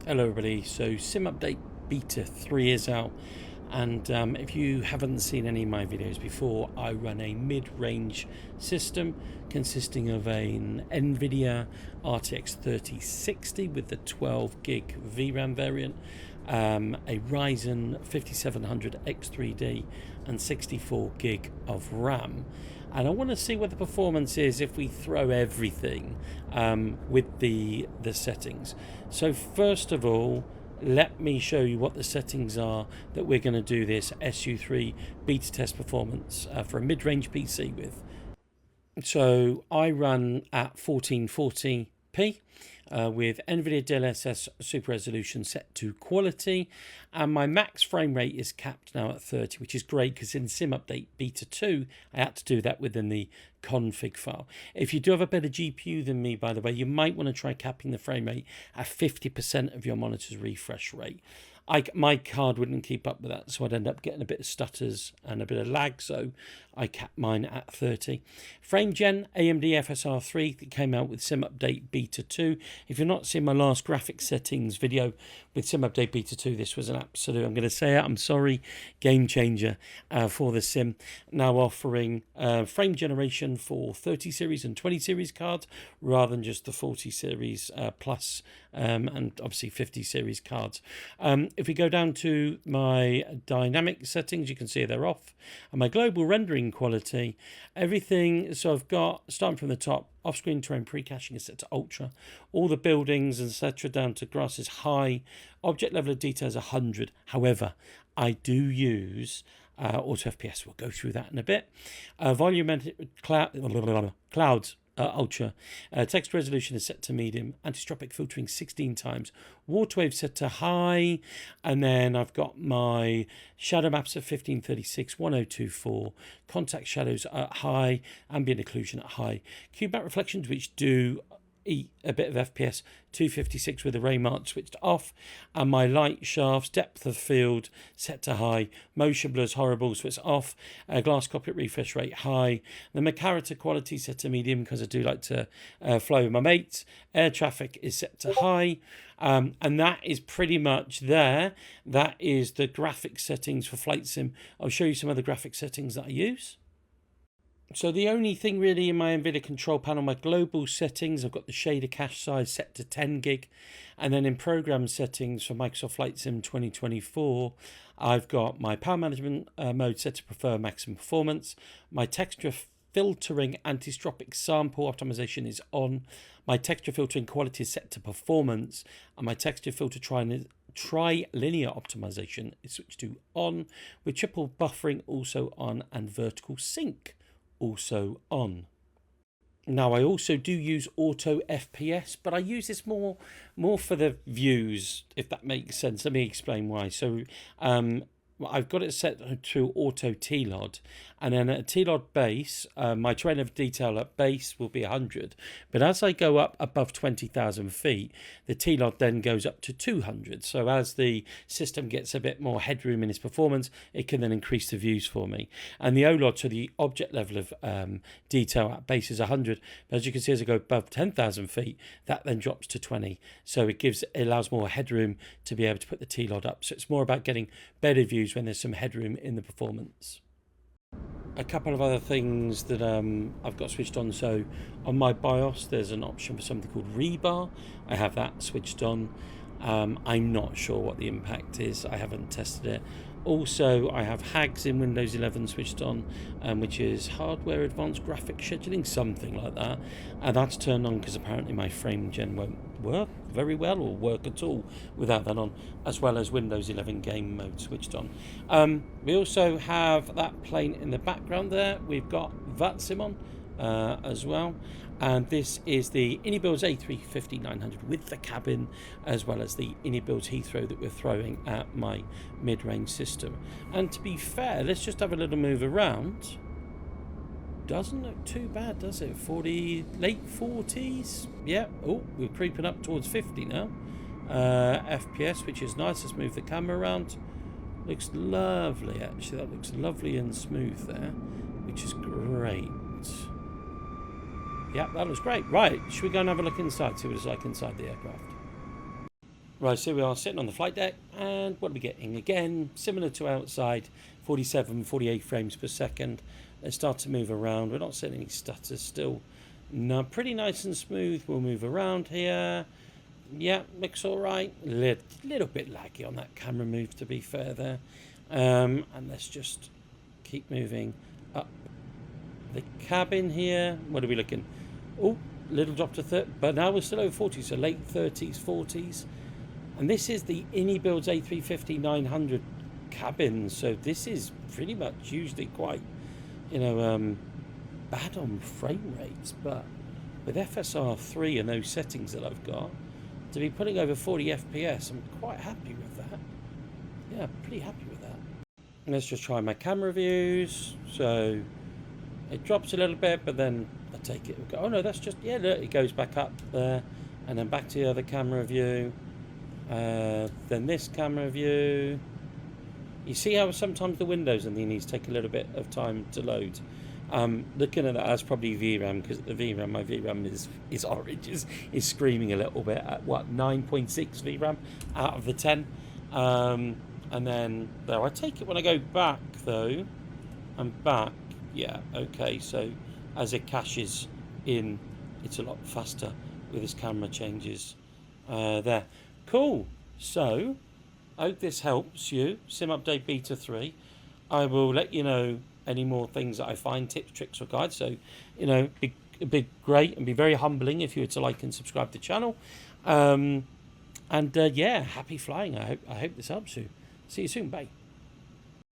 Hello everybody, so Sim Update Beta 3 is out, and if you haven't seen any of my videos before, I run a mid-range system consisting of an NVIDIA RTX 3060 with the 12 gig VRAM variant, a Ryzen 5700 X3D and 64 gig of RAM. And I want to see what the performance is if we throw everything with the settings. So first of all, let me show you what the settings are that we're going to do this SU3 beta test performance for a mid-range PC with. So I run at 1440p with NVIDIA DLSS Super Resolution set to quality, and my max frame rate is capped now at 30, which is great because in Sim Update Beta 2 I had to do that within the config file. If you do have a better GPU than me, by the way, you might want to try capping the frame rate at 50% of your monitor's refresh rate. My card wouldn't keep up with that, so I'd end up getting a bit of stutters and a bit of lag, so I capped mine at 30. Frame gen AMD FSR 3 that came out with Sim Update Beta 2. If you've not seen my last graphics settings video with Sim Update Beta 2, this was an absolute, I'm going to say it, I'm sorry, game changer for the Sim. Now offering frame generation for 30 series and 20 series cards rather than just the 40 series plus and obviously 50 series cards. If we go down to my dynamic settings, you can see they're off. And my global rendering quality, everything, so I've got, starting from the top, off-screen terrain pre-caching is set to ultra. All the buildings, etc., down to grass is high. Object level of detail is 100. However, I do use auto FPS. We'll go through that in a bit. Volumetric clouds. Ultra. Text resolution is set to medium. Antistropic filtering 16 times. Water wave set to high. And then I've got my shadow maps at 1536, 1024. Contact shadows at high. Ambient occlusion at high. Cube matte reflections, which do eat a bit of FPS, 256 with the ray mark switched off, and my light shafts, depth of field set to high, motion blurs horrible, so it's off, glass cockpit refresh rate high, the character quality set to medium because I do like to fly with my mates, air traffic is set to high, and that is pretty much there. That is the graphics settings for Flight Sim. I'll show you some of the graphics settings that I use. So the only thing really in my NVIDIA control panel, my global settings, I've got the shader cache size set to 10 gig. And then in program settings for Microsoft Flight Sim 2024, I've got my power management mode set to prefer maximum performance. My texture filtering antistropic sample optimization is on. My texture filtering quality is set to performance. And my texture filter trilinear optimization is switched to on, with triple buffering also on and vertical sync also on. Now I also do use auto FPS, but I use this more for the views, if that makes sense. Let me explain why. So I've got it set to auto T-LOD, and then at T-LOD base, my terrain of detail at base will be 100, but as I go up above 20,000 feet, the T-LOD then goes up to 200. So as the system gets a bit more headroom in its performance, it can then increase the views for me. And the OLOD, so the object level of detail at base, is 100, but as you can see, as I go above 10,000 feet, that then drops to 20. So it allows more headroom to be able to put the T-LOD up. So it's more about getting better views when there's some headroom in the performance. A couple of other things that I've got switched on. So on my BIOS, there's an option for something called rebar. I have that switched on. I'm not sure what the impact is. I haven't tested it. Also, I have HAGS in Windows 11 switched on, which is Hardware Advanced Graphic Scheduling, something like that. And that's turned on because apparently my frame gen won't work very well or work at all without that on, as well as Windows 11 game mode switched on. We also have that playing in the background there. We've got VATSIM on as well. And this is the Inibuilds A350-900 with the cabin, as well as the Inibuilds Heathrow that we're throwing at my mid-range system. And to be fair, let's just have a little move around. Doesn't look too bad, does it? 40, late 40s? Yeah. Oh, we're creeping up towards 50 now. FPS, which is nice. Let's move the camera around. Looks lovely, actually. That looks lovely and smooth there, which is great. Yeah, that looks great. Right, should we go and have a look inside, see what it's like inside the aircraft? Right, so we are sitting on the flight deck, and what are we getting? Again, similar to outside, 47, 48 frames per second. They start to move around. We're not seeing any stutters still. No, pretty nice and smooth. We'll move around here. Yeah, looks all right. Little bit laggy on that camera move, to be fair there. And let's just keep moving up the cabin here. What are we looking? Oh, little drop to 30, but now we're still over 40, so late 30s, 40s. And this is the Builds A350-900 cabin, so this is pretty much usually quite, bad on frame rates, but with FSR 3 and those settings that I've got, to be putting over 40 FPS, I'm quite happy with that. Yeah, pretty happy with that. And let's just try my camera views. So it drops a little bit, but then I take it. Oh no, that's just, yeah, look, it goes back up there, and then back to the other camera view. Then this camera view. You see how sometimes the windows and these take a little bit of time to load. Looking at that, that's probably VRAM, because the my VRAM is orange, is screaming a little bit at what, 9.6 VRAM out of the 10. And then there, I take it when I go back though, and back, yeah, okay, so as it caches in, it's a lot faster with this camera changes there. Cool. So I hope this helps you. Sim Update Beta 3. I will let you know any more things that I find, tips, tricks, or guides. So, be great and be very humbling if you were to like and subscribe to the channel. Yeah, happy flying. I hope this helps you. See you soon. Bye.